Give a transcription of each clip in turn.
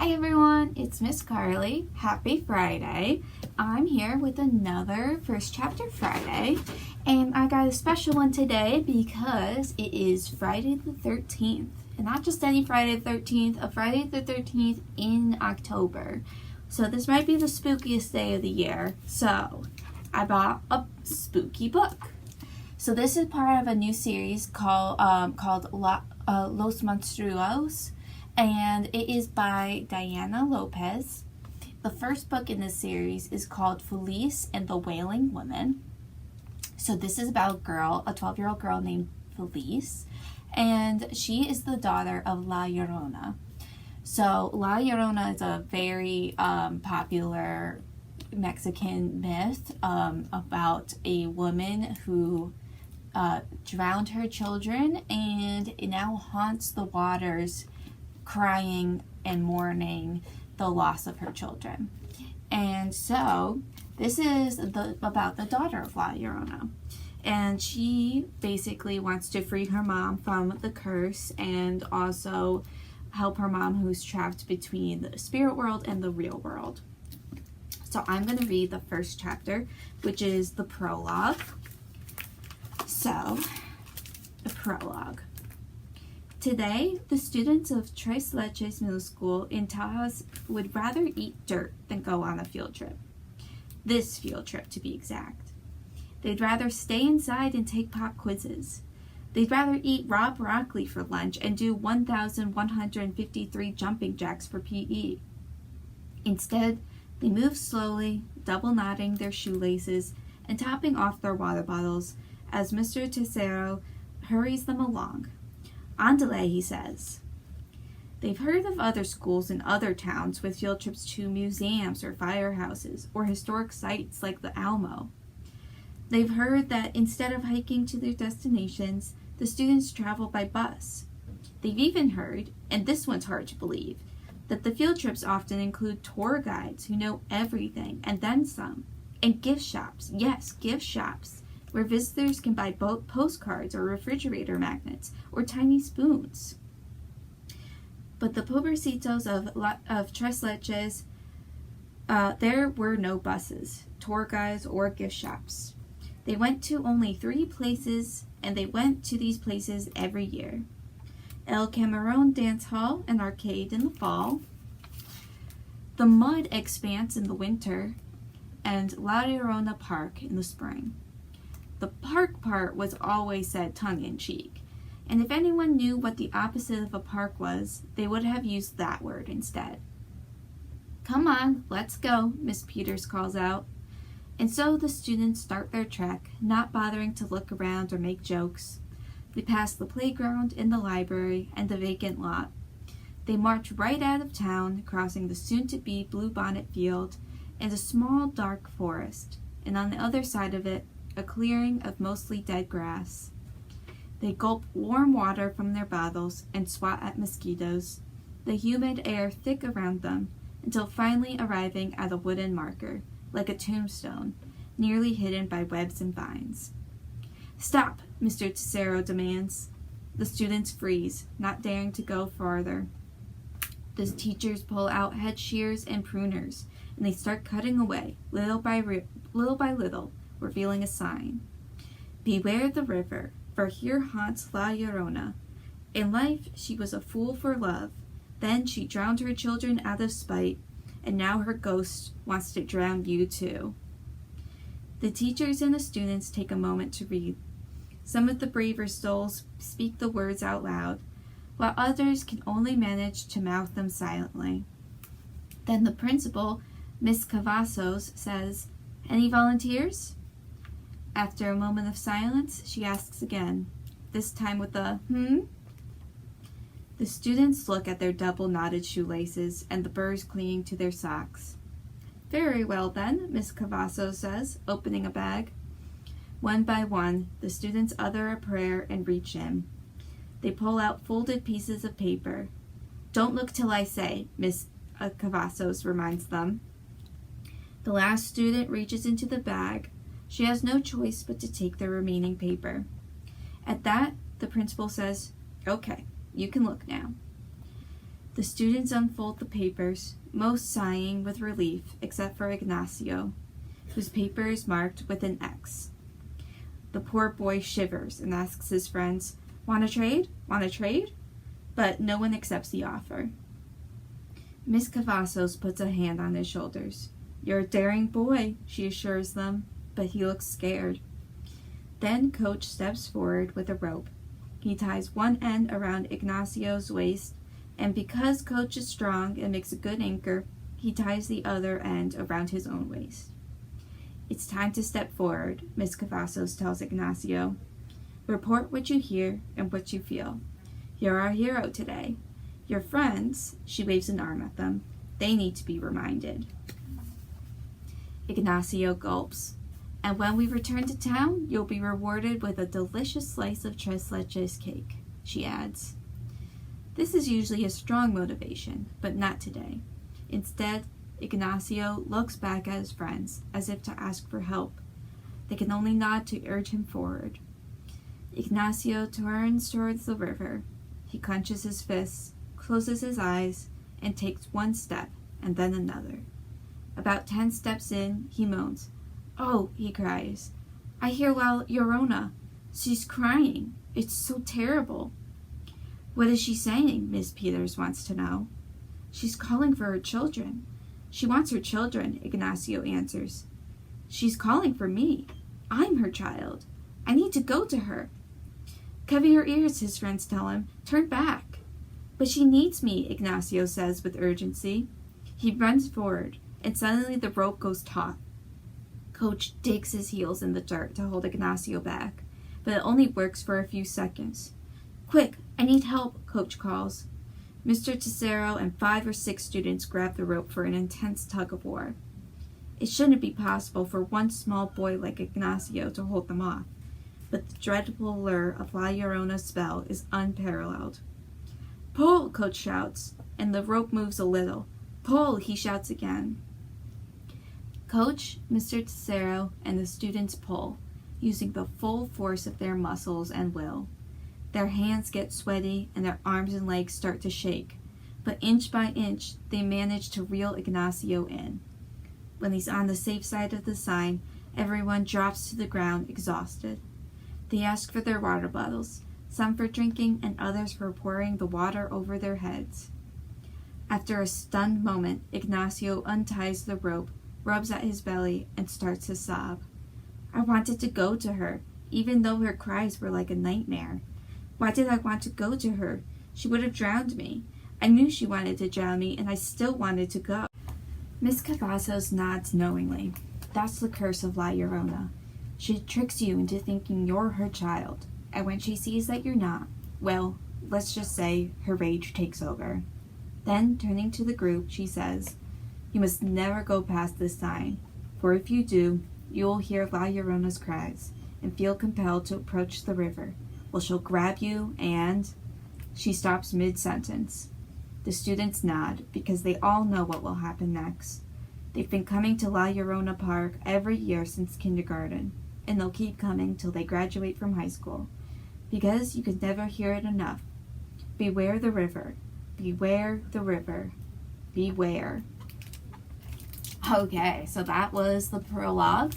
Hi everyone, it's Miss Carlye. Happy Friday. I'm here with another First Chapter Friday, and I got a special one today because it is Friday the 13th. And not just any Friday the 13th, a Friday the 13th in October. So this might be the spookiest day of the year. So I bought a spooky book. So this is part of a new series called Los Monstruos. And it is by Diana Lopez. The first book in this series is called Felice and the Wailing Woman. So this is about a 12-year-old girl named Felice, and she is the daughter of La Llorona. So La Llorona is a very popular Mexican myth about a woman who drowned her children and it now haunts the waters, crying and mourning the loss of her children. And so this is about the daughter of La Llorona, and she basically wants to free her mom from the curse and also help her mom, who's trapped between the spirit world and the real world. So I'm going to read the first chapter, which is the prologue. So the prologue. Today, the students of Tres Leches Middle School in Tajas would rather eat dirt than go on a field trip. This field trip, to be exact. They'd rather stay inside and take pop quizzes. They'd rather eat raw broccoli for lunch and do 1,153 jumping jacks for PE. Instead, they move slowly, double knotting their shoelaces and topping off their water bottles as Mr. Tesoro hurries them along. Andale, he says. They've heard of other schools in other towns with field trips to museums or firehouses or historic sites like the Alamo. They've heard that instead of hiking to their destinations, the students travel by bus. They've even heard, and this one's hard to believe, that the field trips often include tour guides who know everything and then some, and gift shops, yes, gift shops, where visitors can buy postcards or refrigerator magnets or tiny spoons. But the pobrecitos of Tres Leches, there were no buses, tour guides, or gift shops. They went to only 3 places, and they went to these places every year. El Camarón Dance Hall and Arcade in the fall, the Mud Expanse in the winter, and La Llorona Park in the spring. The park part was always said tongue-in-cheek, and if anyone knew what the opposite of a park was, they would have used that word instead. Come on, let's go, Miss Peters calls out. And so the students start their trek, not bothering to look around or make jokes. They pass the playground and the library and the vacant lot. They march right out of town, crossing the soon-to-be Bluebonnet Field and a small dark forest, and on the other side of it, a clearing of mostly dead grass. They gulp warm water from their bottles and swat at mosquitoes, the humid air thick around them, until finally arriving at a wooden marker, like a tombstone, nearly hidden by webs and vines. Stop, Mr. Tesoro demands. The students freeze, not daring to go farther. The teachers pull out head shears and pruners, and they start cutting away, little by little, revealing a sign. Beware the river, for here haunts La Llorona. In life she was a fool for love. Then she drowned her children out of spite, and now her ghost wants to drown you too. The teachers and the students take a moment to read. Some of the braver souls speak the words out loud, while others can only manage to mouth them silently. Then the principal, Miss Cavazos, says, "Any volunteers?" After a moment of silence, she asks again, this time with a The students look at their double-knotted shoelaces and the burrs clinging to their socks. Very well then, Miss Cavazos says, opening a bag. One by one, the students utter a prayer and reach in. They pull out folded pieces of paper. Don't look till I say, Miss Cavazos reminds them. The last student reaches into the bag. She has no choice but to take the remaining paper. At that, the principal says, "Okay, you can look now." The students unfold the papers, most sighing with relief except for Ignacio, whose paper is marked with an X. The poor boy shivers and asks his friends, "Want to trade? Want to trade?" But no one accepts the offer. Miss Cavazos puts a hand on his shoulders. "You're a daring boy," she assures them, but he looks scared. Then Coach steps forward with a rope. He ties one end around Ignacio's waist, and because Coach is strong and makes a good anchor, he ties the other end around his own waist. "It's time to step forward," Miss Cavazos tells Ignacio. "Report what you hear and what you feel. You're our hero today. Your friends," she waves an arm at them, "they need to be reminded." Ignacio gulps. "And when we return to town, you'll be rewarded with a delicious slice of Tres Leches cake," she adds. This is usually a strong motivation, but not today. Instead, Ignacio looks back at his friends as if to ask for help. They can only nod to urge him forward. Ignacio turns towards the river. He clenches his fists, closes his eyes, and takes one step and then another. About 10 steps in, he moans. "Oh," he cries, "I hear Llorona. She's crying. It's so terrible." "What is she saying?" Miss Peters wants to know. "She's calling for her children. She wants her children," Ignacio answers. "She's calling for me. I'm her child. I need to go to her." "Cover your ears," his friends tell him. "Turn back." "But she needs me," Ignacio says with urgency. He runs forward, and suddenly the rope goes taut. Coach digs his heels in the dirt to hold Ignacio back, but it only works for a few seconds. "Quick, I need help," Coach calls. Mr. Tesoro and 5 or 6 students grab the rope for an intense tug-of-war. It shouldn't be possible for one small boy like Ignacio to hold them off, but the dreadful lure of La Llorona's spell is unparalleled. "Pull!" Coach shouts, and the rope moves a little. "Pull!" he shouts again. Coach, Mr. Tesoro, and the students pull, using the full force of their muscles and will. Their hands get sweaty and their arms and legs start to shake, but inch by inch they manage to reel Ignacio in. When he's on the safe side of the sign, everyone drops to the ground exhausted. They ask for their water bottles, some for drinking and others for pouring the water over their heads. After a stunned moment, Ignacio unties the rope, rubs at his belly, and starts to sob. "I wanted to go to her, even though her cries were like a nightmare. Why did I want to go to her? She would have drowned me. I knew she wanted to drown me, and I still wanted to go." Miss Cavazos nods knowingly. "That's the curse of La Llorona. She tricks you into thinking you're her child, and when she sees that you're not, well, let's just say her rage takes over." Then, turning to the group, she says, "You must never go past this sign, for if you do, you will hear La Llorona's cries, and feel compelled to approach the river. Well, she'll grab you and—" She stops mid-sentence. The students nod, because they all know what will happen next. They've been coming to La Llorona Park every year since kindergarten, and they'll keep coming till they graduate from high school, because you can never hear it enough. Beware the river. Beware the river. Beware. Okay, so that was the prologue.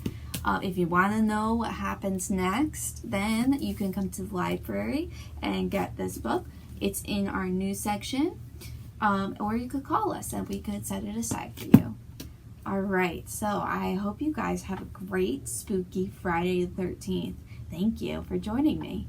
If you want to know what happens next, then you can come to the library and get this book. It's in our news section, or you could call us and we could set it aside for you. Alright, so I hope you guys have a great spooky Friday the 13th. Thank you for joining me.